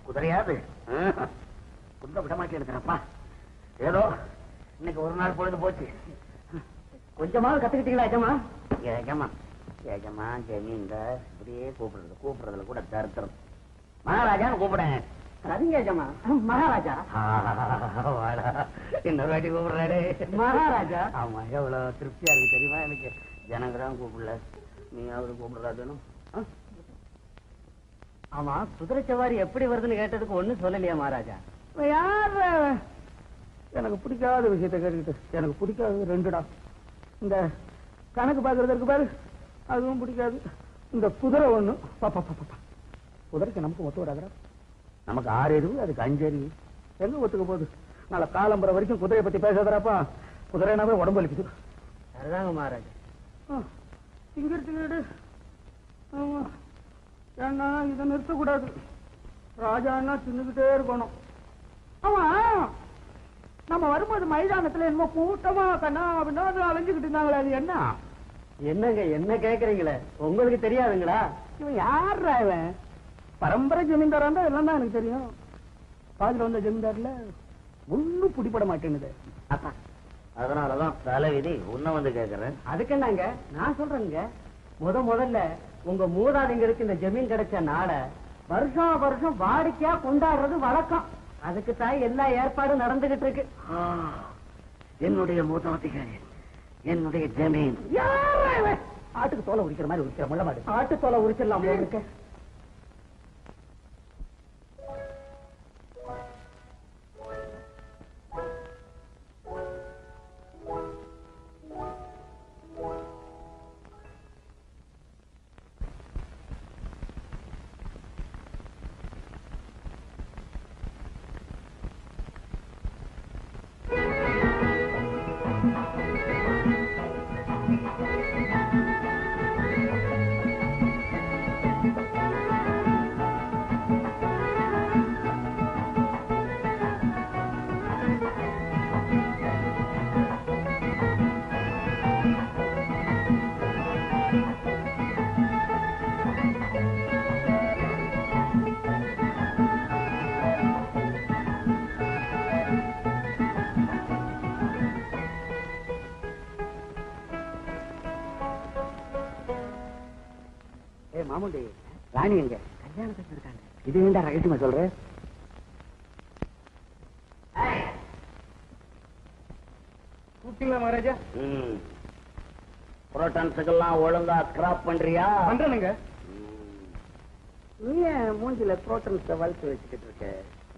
குதிரையாது குந்த விட மாட்டேன். ஏதோ இன்னைக்கு ஒரு நாள் பொழுது போச்சு. கொஞ்சமாவது கத்துக்கிட்டீங்களா ஏஜமா? ஏஜமா ஏஜமா ஜமீன்தார் இப்படியே கூப்பிடுறதுல கூட தருத்திரம். மகாராஜான்னு கூப்பிடுறேன். சரிங்க ஏஜமா. மகாராஜா இன்னொரு வாட்டி கூப்பிடுறாரு மகாராஜா. ஆமா, எவ்வளவு திருப்தியா இருக்கு தெரியுமா எனக்கு. ஜனங்கதான் கூப்பிடல, நீயாவது கூப்பிடுறாதுன்னு. ஆமா, குதிரை சவாரி எப்படி வருதுன்னு கேட்டதுக்கு ஒண்ணும் சொல்லலையா மகாராஜா? யார் எனக்கு பிடிக்காத விஷயத்த கேட்டுக்கிட்டு. எனக்கு பிடிக்காது ரெண்டுடா. இந்த கணக்கு பாக்குறதுக்கு பாரு, அதுவும் பிடிக்காது. இந்த குதிரை ஒண்ணு. குதிரைக்கு நமக்கு ஒத்து வராதா? நமக்கு 6 அறிவு, அதுக்கு 5 அறிவு. எங்க ஒத்துக்க போகுது? நாளை காலம்புற வரைக்கும் குதிரையை பத்தி பேசாதராப்பா. குதிரைனாவே உடம்பு வலிக்குது. அதுதாங்க மகாராஜா. திங்கிட்டு ஆமா, ஏன்னா இதை நிறுத்தக்கூடாது. ராஜான்னா தின்னுகிட்டே இருக்கணும். ஆமா, நம்ம வரும்போது மைதானத்துல என்னமோ கூட்டமா கண்ணா அப்படின்னா அலைஞ்சுக்கிட்டு இருந்தாங்களே, அது என்ன? என்னங்க என்ன கேக்குறீங்களே, உங்களுக்கு தெரியாதுங்களா? இவன் யாரா? இவன் பரம்பரை ஜமீன்தாரா இருந்தா எல்லாம் தான் எனக்கு தெரியும். பாதில வந்த ஜமீன்தார்ல ஒண்ணும் பிடிபட மாட்டேங்குது. அதனாலதான் தலைவிதி உன்ன வந்து கேக்குறேன். அதுக்கு என்னங்க நான் சொல்றேங்க. முதல்ல உங்க மூதாதைங்களுக்கு இந்த ஜமீன் கிடைச்ச நாள வருஷம் வருஷம் வாடிக்கையா கொண்டாடுறது வழக்கம். அதுக்கு தான் எல்லா ஏற்பாடும் நடந்துகிட்டு இருக்கு. என்னுடைய மூதாதைகள், என்னுடைய ஜமீன். ஆட்டுக்கு தோலை உரிக்கிற மாதிரி உரிக்கிற முள்ள மாடு. ஆட்டு தோலை உரிச்சிடலாம் இருக்கு. மாமுண்டி, ராணி எங்க? கல்யாணத்துக்கு இருக்காங்க. இது ஏண்டா ரகசியமா சொல்ற? கூப்பிட்டீங்களா மகாராஜா? புரோட்டான்ஸுக்கெல்லாம் ஒழுங்கா ஸ்கிராப் பண்றியா? பண்றேனுங்க. நீ மூஞ்சில புரோட்டான்ஸ வளர்த்து வச்சுக்கிட்டு இருக்க.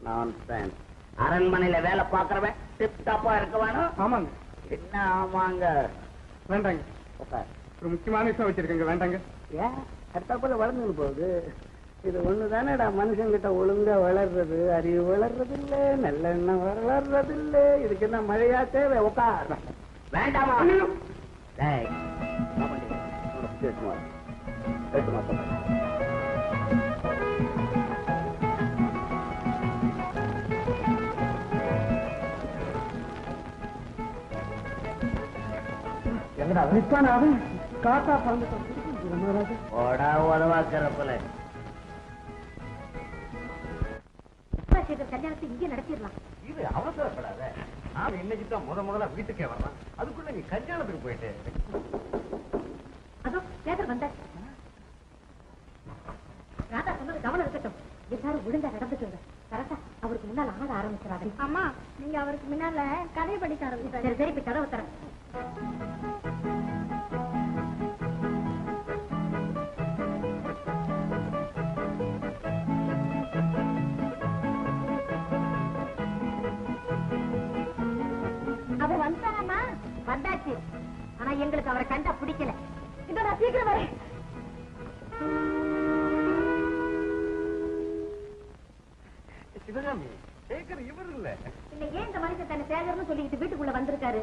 நான்சென்ஸ். அரண்மனையில வேலை பாக்குறவன் டிப் டாப்பா இருக்க வேணும். ஆமாங்க. என்ன ஆமாங்க? வேண்டாங்க. ஒரு முக்கியமான விஷயம் வச்சிருக்கேங்க. வேண்டாங்க. ஏன் அடுத்தா போல வளர்ந்து போகுது? இது ஒண்ணுதானடா மனுஷன் கிட்ட ஒழுங்கா வளர்றது. அறிவு வளர்றது இல்ல, நல்ல எண்ணம் வளர்றது இல்ல. இதுக்கு என்ன மழையா தேவை? உட்கார். வேண்டாமா? காக்கா பறந்து கல்யாணத்தை இங்கே நடத்திடலாம். இது அவசரப்படாத. நான் இன்னைக்குதான் முதல்ல வீட்டுக்கே வரலாம். அதுக்குள்ள நீ கல்யாணத்துக்கு போயிட்டு. அதோ கேட்டர் வந்த ராதா சொன்னது கவனம் இருக்கட்டும். எல்லாரும் ஒழுங்கா நடந்துக்குங்க. கரெக்டா அவருக்கு முன்னால ஆட ஆரம்பிச்சிடாது. ஆமா, நீங்க அவருக்கு முன்னால கதையை படிக்க ஆரம்பிச்சு. சரி சரி, இப்ப கதவை தரேன். அவர் வந்தாரா? வந்தாச்சு. ஆனா எங்களுக்கு அவரை கண்டா பிடிக்கல. இந்த நான் சீக்கிரம் வரேன். சிவகாமி, சேகர் இவர் இல்ல. இல்ல, ஏன் இந்த மனுஷன் தன்னை சேகர்னு சொல்லிட்டு வீட்டுக்குள்ள வந்திருக்காரு?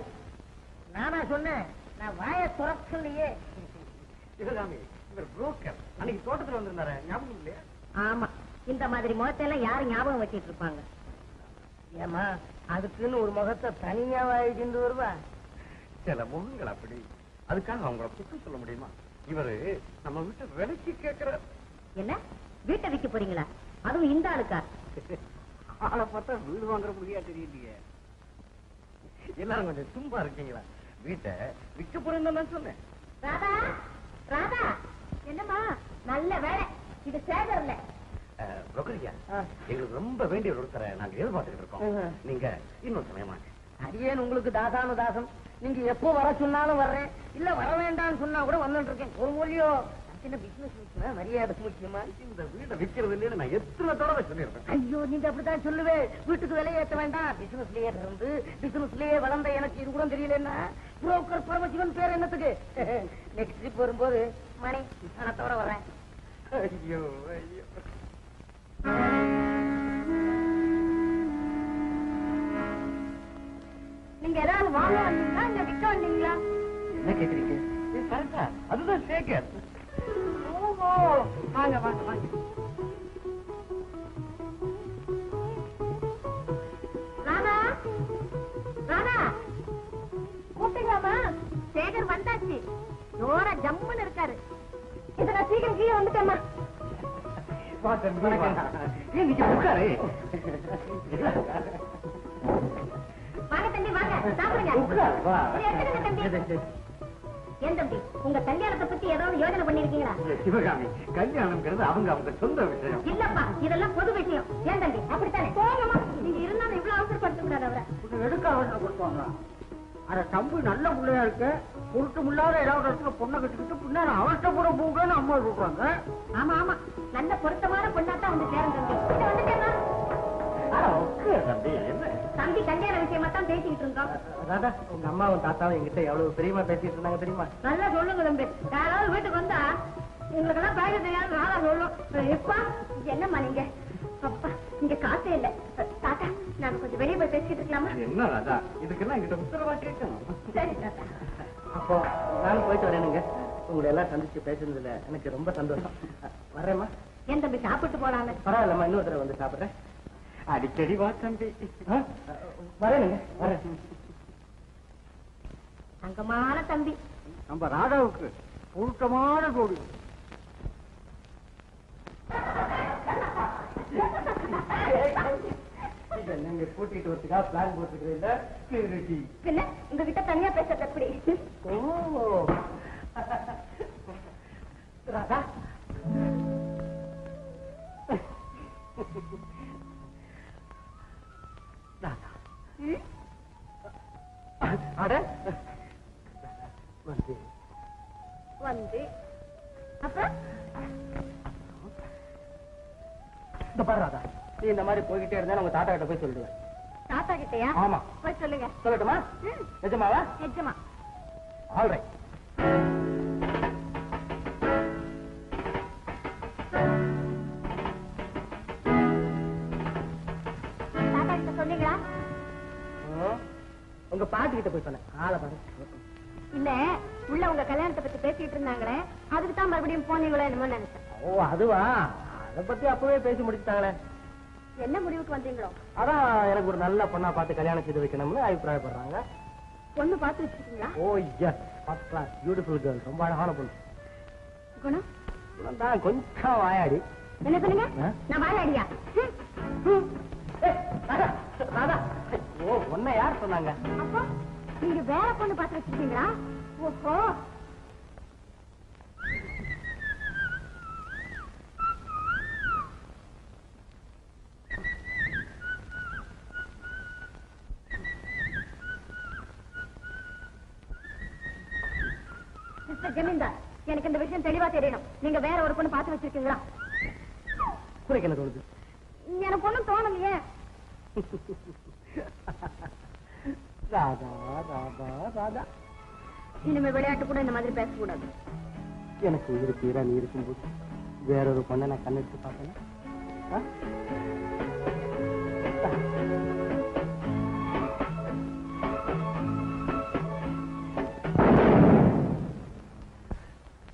நானா சொன்னேன்? நான் வாய துறக்கலையே. சிவகாமி, இவர் புரோக்கர். அன்னைக்கு தோட்டத்துல வந்திருந்தாரு, ஞாபகம் இல்லையா? ஆமா, இந்த மாதிரி முகத்தை எல்லாம் யாரும் ஞாபகம் வச்சிட்டு இருப்பாங்க. ஏமா அதுக்குன்னு ஒரு முகத்தை தனியா வாங்கிட்டு வருவா. சில முகங்கள் அப்படி. அதுக்காக அவங்கள குற்றம் சொல்ல முடியுமா? இவரு நம்ம வீட்டை விலைக்கு கேட்கிற. என்ன வீட்டை விற்க போறீங்களா? அதுவும் இந்த ஆளுக்கா? ஆளை பார்த்தா வீடு வாங்குற முடியா தெரியலையே. எல்லாரும் கொஞ்சம் சும்மா இருக்கீங்களா? வீட்டை விற்க போறேன்னு நான் சொன்னேன். ராதா, ராதா, என்னம்மா நல்ல வேலை. இது சேகர்ல புரோக்கரியா எங்களுக்கு ரொம்ப வேண்டிய ஒருத்தரை நாங்க எதிர்பார்த்துட்டு இருக்கோம். நீங்க இன்னொரு சமயமா. அடியேன் உங்களுக்கு தாசானு தாசம். நீங்க எப்போ வர சொன்னாலும் வர்றேன், இல்ல வர வேண்டாம்னு சொன்னா கூட வந்துட்டு இருக்கேன். ஒரு மொழியோ சின்ன பிசினஸ் முக்கியமா மரியாதை முக்கியமா? இந்த வீட்டை விற்கிறது இல்லைன்னு நான் எத்தனை தடவை சொல்லியிருக்கேன். ஐயோ, நீங்க அப்படித்தான் சொல்லுவேன். வீட்டுக்கு விலை ஏற்ற வேண்டாம், பிசினஸ்லயே இருந்து பிசினஸ்லயே வளர்ந்த எனக்கு இது கூட தெரியலன்னா புரோக்கர் பரமசிவன் பேர் என்னத்துக்கு? நெக்ஸ்ட் ட்ரிப் வரும்போது மணி பணத்தோட வர்றேன். ஐயோ ஐயோ. நீங்க ஏதாவது வாங்க வந்தீங்களா இல்ல விற்க வந்தீங்களா? என்ன கேக்குறீங்க? கரெக்டா, அதுதான் சேகர். ஓஹோ, வாங்க வாங்க வாங்க. ராதா, ராதா, கூப்பிட்டீங்களாமா? சேகர் வந்தாச்சு. ஜோரா ஜம்முன்னு இருக்காரு. இத நான் சீக்கிரம் கீழே வந்துட்டேம்மா. வாங்க தம்பி, வாங்க சாப்பிடுங்க. தம்பி, ஏன் தம்பி, உங்க கல்யாணத்தை பத்தி ஏதாவது யோசனை பண்ணிருக்கீங்களா? சிவகாமி, கல்யாணம்ங்கிறது அவங்க சொந்த விஷயம். இல்லப்பா, இதெல்லாம் பொது விஷயம். ஏன் தம்பி, அப்படித்தானே? போங்கம்மா, நீங்க இருந்தாலும் இவ்வளவு அவசரப்படுத்த கூடாது அவரை. எடுக்க அவசரப்படுத்துவாங்களா? அட தம்பி நல்ல பிள்ளையா இருக்கு. பொருட்டு முள்ளாத ஏதாவது இடத்துல பொண்ணை கட்டிக்கிட்டு பின்னாடி அவசரப்பட போகன்னு அம்மா சொல்றாங்க. ஆமா ஆமா, நல்ல பொருத்தமான பொண்ணாத்தான் வந்து சேரும் தம்பி. இத வந்துட்டேம்மா. தம்பி கல்யாண விஷயமா தான் பேசிக்கிட்டு இருந்தோம். ராதா, உங்க அம்மாவும் தாத்தாவும் என்கிட்ட எவ்வளவு பெரியமா பேசிட்டு இருந்தாங்க தெரியுமா? நல்லா சொல்லுங்க தம்பி. யாராவது வீட்டுக்கு வந்தா எங்களுக்கெல்லாம் பழக தெரியாது. நாளா சொல்லும். எப்பா என்னம்மா நீங்க? அப்பா இங்க காசே இல்ல. தாத்தா, நாங்க கொஞ்சம் வெளியே போய் பேசிக்கிட்டு இருக்கலாமா? என்ன ராதா, இதுக்கெல்லாம் என்கிட்ட உத்தரவா கேட்கணும். சரி தாத்தா. அப்போ நானும் போயிட்டு வரேனுங்க. உங்களை எல்லாம் சந்திச்சு பேசுனதுல எனக்கு ரொம்ப சந்தோஷம். வர்றேம்மா. ஏன் தம்பி, சாப்பிட்டு போலான்னு? பரவாயில்லம்மா, இன்னொரு தடவை வந்து சாப்பிடுறேன். அடிக்கடி வா தம்பி. வரேனுங்க, வரேன். தங்கமான தம்பி. நம்ம ராதாவுக்கு பொருத்தமான ஜோடி. நீங்க கூட்டிட்டு வரதுக்காக பிளான் போட்டுக்கிறீங்க. பின்ன உங்ககிட்ட தனியா பேசுறது எப்படி? ஓ ராதா, அட வந்து அப்புறம் இந்த பாரு ராதா, நீ இந்த மாதிரி போய்கிட்டே இருந்தா உங்க தாத்தா கிட்ட போய் சொல்லுவேன். தாத்தா கிட்டயா? ஆமா. போய் சொல்லுங்க. சொல்லட்டுமா? நிஜமாவா? நிஜமா. ஆல்ரைட். தாத்தா கிட்ட சொன்னீங்களா? உங்க பாட்டி கிட்ட போய் சொன்னேன். ஆளை பாரு. இல்ல, உள்ள உங்க கல்யாணத்தை பத்தி பேசிட்டு இருந்தாங்களே, அதுக்கு தான் மறுபடியும் போனீங்களோ என்னமோ நினைச்சேன். ஓ அதுவா? அதை பத்தி அப்பவே பேசி முடிச்சுட்டாங்களே. என்ன முடிவுக்கு வந்தீங்களோ? அதான் எனக்கு ஒரு நல்ல பொண்ணா பார்த்து கல்யாணம் செய்து வைக்கணும்னு அபிப்பிராயப்படுறாங்க. பொண்ணு பார்த்து வச்சிருக்கீங்களா? Oh yes, first class beautiful girl. ரொம்ப அழகான பொண்ணு. குணம் குணம் தான் கொஞ்சம் வாயாடி. என்ன சொன்னீங்க? நான் வாயாடியா? ராதா, ஓ உன்னை யார் சொன்னாங்க? அப்போ நீங்க வேற பொண்ணு பார்த்து வச்சிருக்கீங்களா? ஓஹோ. மிஸ்டர் ஜமீன்தார், எனக்கு இந்த விஷயம் தெளிவா தெரியணும். நீங்க வேற ஒரு பொண்ணு பார்த்து வச்சிருக்கீங்களா? உனக்கு என்ன தோணுது? எனக்கு ஒண்ணும் தோணலையே. ராதா ராதா ராதா, இனிமே விளையாட்டு கூட இந்த மாதிரி பேசக்கூடாது. எனக்கு உயிர் தீரா நீ இருக்கும்போது வேறொரு பொண்ணை நான் கண்ணெடுத்து பார்த்தேன்.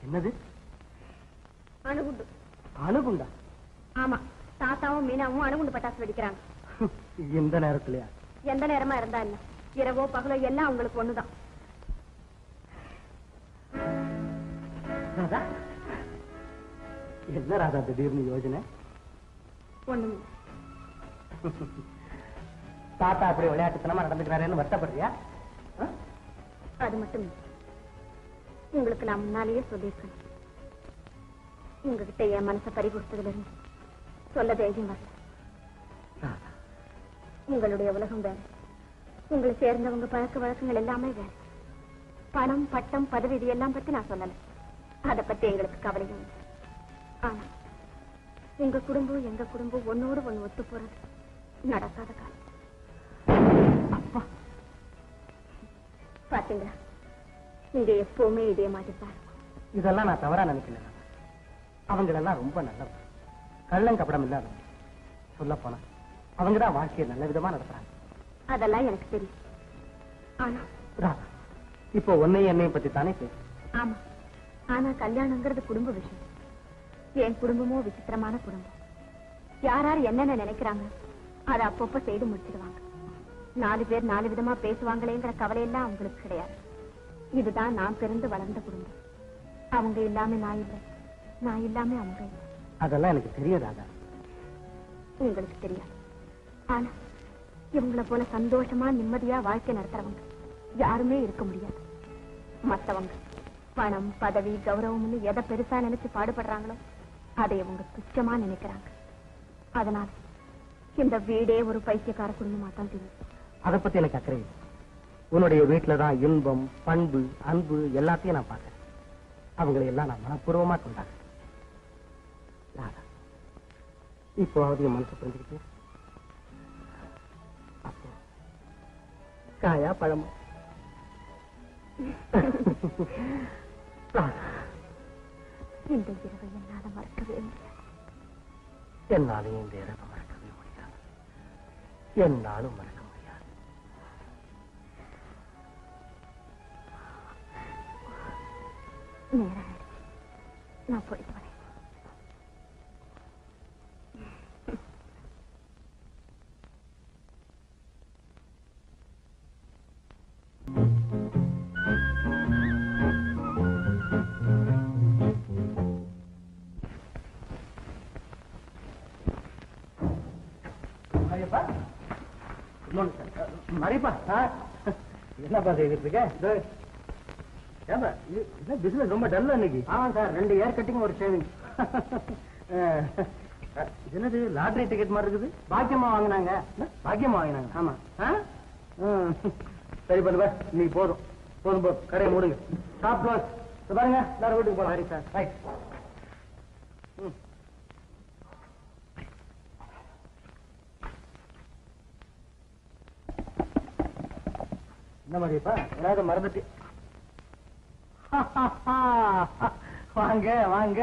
என்னது? அணுகுண்டு. அணுகுண்டா? ஆமா, தாத்தாவும் மீனாவும் அணுகுண்டு பட்டாசு வெடிக்கிறாங்க. இந்த நேரத்துலயா? எந்த நேரமா இருந்தா என்ன, இரவோ பகலோ எல்லாம் உங்களுக்கு ஒண்ணுதான். ராதா, என்ன ராதா திடீர்னு யோஜனை? ஒண்ணுமே. தாத்தா அப்படி விளையாட்டுத்தனமா நடந்துக்கிறாருன்னு வருத்தப்படுறியா? அது மட்டும் இல்லை, உங்களுக்கு நான் முன்னாலேயே சொல்லியிருக்கேன். உங்ககிட்ட என் மனசை பறி கொடுத்ததுல இருந்து சொல்ல தைரியம் வரல. உங்களுடைய உலகம் வேற, உங்களை சேர்ந்தவங்க பழக்க வழக்கங்கள் எல்லாமே வேற. பணம், பட்டம், பதவி இது எல்லாம் பத்தி நான் சொல்லல. அதை பத்தி எங்களுக்கு கவலையும் இல்லை. ஆனா உங்க குடும்பம் எங்க குடும்பம் ஒன்னோடு ஒண்ணு ஒத்து போறது நடக்காத காலம். அப்பா பாத்தீங்களா, நீங்க எப்பவுமே இதே மாதிரி தான் இருக்கும். இதெல்லாம் நான் தவறா நினைக்கல. அவங்களெல்லாம் ரொம்ப நல்லவங்க, கள்ளம் கப்படம் இல்லாதவங்க. சொல்ல போனா அவங்கதான் வாழ்க்கையை நல்ல விதமா நடத்துறாங்க. அதெல்லாம் எனக்கு தெரியும். ஆனா ராதா, இப்போ உன்னையும் என்னையும் பத்தி தானே பேசு. ஆமா, ஆனா கல்யாணங்கிறது குடும்ப விஷயம். என் குடும்பமோ விசித்திரமான குடும்பம். யாரார் என்னென்ன நினைக்கிறாங்க அதை அப்பப்ப செய்து முடிச்சிடுவாங்க. 4 பேர் 4 விதமா பேசுவாங்களேங்கிற கவலையெல்லாம் அவங்களுக்கு கிடையாது. இதுதான் நான் பிறந்து வளர்ந்த குடும்பம். அவங்க இல்லாம நான் இல்லை, நான் இல்லாம அவங்க இல்லை. அதெல்லாம் எனக்கு தெரியும் ராதா. உங்களுக்கு தெரியாது. ஆனா இவங்களை போல சந்தோஷமா நிம்மதியா வாழ்க்கை நடத்துறவங்க யாருமே இருக்க முடியாது. மத்தவங்க பணம், பதவி, கௌரவம்னு எதை பெருசா நினைச்சு பாடுபடுறாங்களோ அதை இவங்க துச்சமா நினைக்கிறாங்க. அதனால இந்த வீடே ஒரு பைத்தியக்கார குடும்பமா தான் தெரியும். அதை பத்தி எனக்கு அக்கறை இல்லை. உன்னுடைய வீட்டுலதான் இன்பம், பண்பு, அன்பு எல்லாத்தையும் நான் பார்க்கிறேன். அவங்களை எல்லாம் நான் மனப்பூர்வமா கொண்டாடுறேன். ராதா, இப்போ அவரையும் மனசு புரிஞ்சுக்கிட்டு அப்போ காயா பழமா? இந்த இரவை என்னால மறக்கவே முடியாது. என்னாலையும் இந்த இரவை மறக்கவே முடியாது. என்னாலும் மறக்க முடியாது. நேரம் ஆயிடுச்சு, நான் போயிட்டு வரேன். மரிப்பா, என்னப்பா செய்துட்டு இருக்க? பிசினஸ் ரொம்ப டல்லா இன்னைக்கு. ஆமா சார், 2 ஏர் கட்டிங், ஒரு ஷேவிங். என்னது லாட்டரி டிக்கெட் மாதிரி இருக்குது? பாக்கியமா வாங்கினாங்க. பாக்கியமா வாங்கினாங்க? ஆமா. சரி பண்ணுவ, இன்னைக்கு போதும் போதும் போதும், கடையை மூடுங்க. Shop close. பாருங்க, எல்லாரும் வீட்டுக்கு போலாம். சரி சார், ரைட். என்ன மாதிரிப்பா, ஏதாவது மறந்துட்டு? வாங்க வாங்க.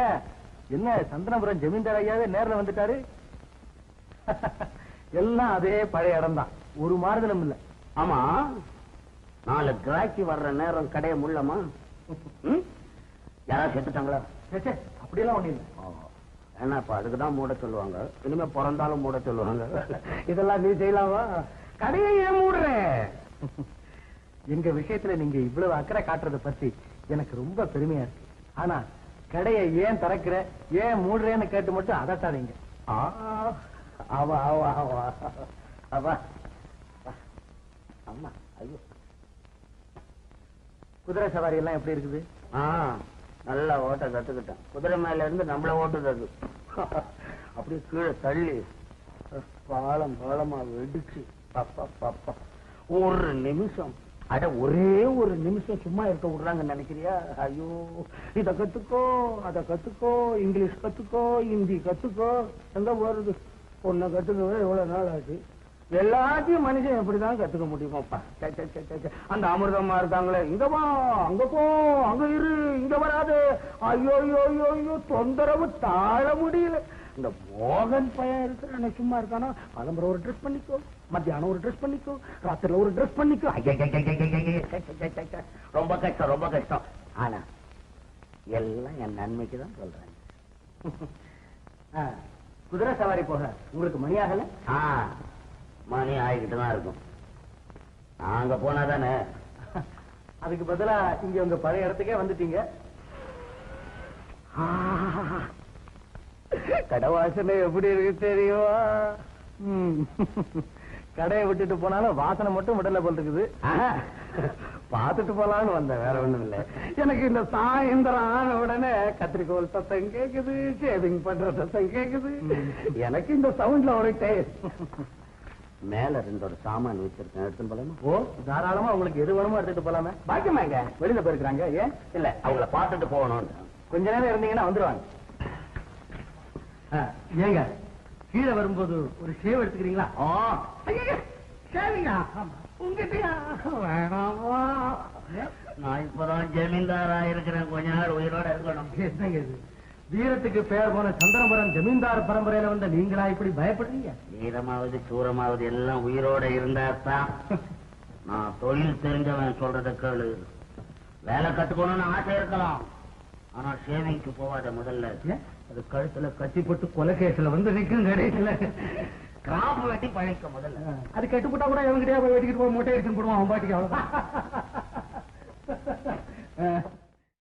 என்ன சந்தனபுரம் ஜமீன்தார் ஐயாவே நேரில் வந்துட்டாரு. எல்லாம் அதே பழைய இடம் தான், ஒரு மாறுதலும் இல்ல. ஆமா, 4 கிராக்கி வர்ற நேரம் கடையை முள்ளமா? யாராவது செத்துட்டாங்களா? அப்படியெல்லாம் ஒண்ணு இல்லை. ஏன்னா இப்ப அதுக்குதான் மூட சொல்லுவாங்க. இனிமே பிறந்தாலும் மூட சொல்லுவாங்க. இதெல்லாம் நீ செய்யலாமா? கடையை ஏன் மூடுறேன்? எங்க விஷயத்துல நீங்க இவ்வளவு அக்கறை காட்டுறத பத்தி எனக்கு ரொம்ப பெருமையா இருக்கு. ஆனா கடையை ஏன் திறக்கிற, ஏன் மூடுறேன்னு கேட்டு மட்டும் அதட்டாதீங்க. அம்மா, ஐயோ. குதிரை சவாரி எல்லாம் எப்படி இருக்குது? நல்லா ஓட்ட கத்துக்கிட்டேன். குதிரை மேல இருந்து நம்மள ஓட்டுறது. அப்படியே கீழே தள்ளி பாலம் பாலமா வெடிச்சு ஒரு நிமிஷம், அட ஒரே ஒரு நிமிஷம் சும்மா இருக்க விடுறாங்கன்னு நினைக்கிறியா? ஐயோ, இத கத்துக்கோ, அத கத்துக்கோ, இங்கிலீஷ் கத்துக்கோ, ஹிந்தி கத்துக்கோ. எங்க போறது? பொண்ணை கத்துக்கவே எவ்வளவு நாள் ஆச்சு. எல்லாத்தையும் மனுஷன் எப்படிதான் கத்துக்க முடியுமாப்பா? அந்த அமிர்தமா இருக்காங்களே, இங்க வா, அங்க போ, அங்க இரு, இங்க வராது. ஐயோ ஐயோ ஐயோ ஐயோ, தொந்தரவு தாழ முடியல. இந்த மோகன் பையன் இருக்கிற சும்மா இருக்கானா? பலம்பரம் ஒரு ட்ரெஸ் பண்ணிக்கோ, மத்தியானம் ஒரு ட்ரெஸ் பண்ணிக்கோ, ராத்திரில ஒரு ட்ரெஸ் பண்ணிக்கோ. ரொம்ப கஷ்டம், ரொம்ப கஷ்டம். ஆனா எல்லாம் என் நன்மைக்கு தான் சொல்றேன். குதிரை சவாரி போக உங்களுக்கு மணி ஆகல? மணி ஆகிக்கிட்டு தான் இருக்கும். அங்க போனாதானே. அதுக்கு பதிலா இங்க உங்க பழைய இடத்துக்கே வந்துட்டீங்க. கடை வாசனை எப்படி இருக்கு தெரியுமா? கடையை விட்டுட்டு போனாலும் வாசனை மட்டும் விடல போல் இருக்குது. பாத்துட்டு போலான்னு வந்தேன், வேற ஒண்ணும் இல்ல. எனக்கு இந்த சாயந்தரம் ஆன உடனே கத்திரிக்கோள் சத்தம் கேக்குது, ஷேவிங் பண்ற சத்தம் கேக்குது. எனக்கு இந்த சவுண்ட்ல ஒரு டேஸ்ட். மேல ரெண்டு ஒரு சாமான் வச்சிருக்கேன், எடுத்துன்னு போலாமா? ஓ, தாராளமா உங்களுக்கு எது வேணுமோ எடுத்துட்டு போலாமே. பாக்கியமா எங்க வெளியில போயிருக்காங்க. ஏன்? இல்ல, அவங்கள பாத்துட்டு போகணும். கொஞ்ச நேரம் இருந்தீங்கன்னா வந்துருவாங்க. ஏங்க, கீழே வரும்போது ஒரு ஷேவ் எடுத்துக்கிறீங்களா? சரிங்க. உங்ககிட்டயா? வேணாமா? நான் இப்பதான் ஜமீன்தாரா இருக்கிறேன், கொஞ்ச நாள் உயிரோட இருக்கணும். என்னங்க இது? வீரத்துக்கு பெயர் போன சந்திரபுரம் ஜமீன்தார் பரம்பரையில வந்த நீங்களா இப்படி பயப்படுறீங்க? வீரமாவது சூரமாவது எல்லாம் உயிரோட இருந்தாத்தான். நான் தொழில் தெரிஞ்சவன் சொல்றத கேளு. வேலை கத்துக்கணும்னு ஆசை இருக்கலாம், ஆனா ஷேவிங்க்கு போவாத. முதல்ல அது கழுத்துல கட்டி போட்டு கொலை கேஸ்ல வந்து நிற்கும். கடைசியில கிராப் வெட்டி பழக்க. முதல்ல அது கட்டுப்பட்டா கூட இவங்க கிட்டே போய் வெட்டிக்கிட்டு போய் மூட்டை எடுத்துன்னு போடுவான் அவன் பாட்டிக்கு. அவ்வளவுதான்.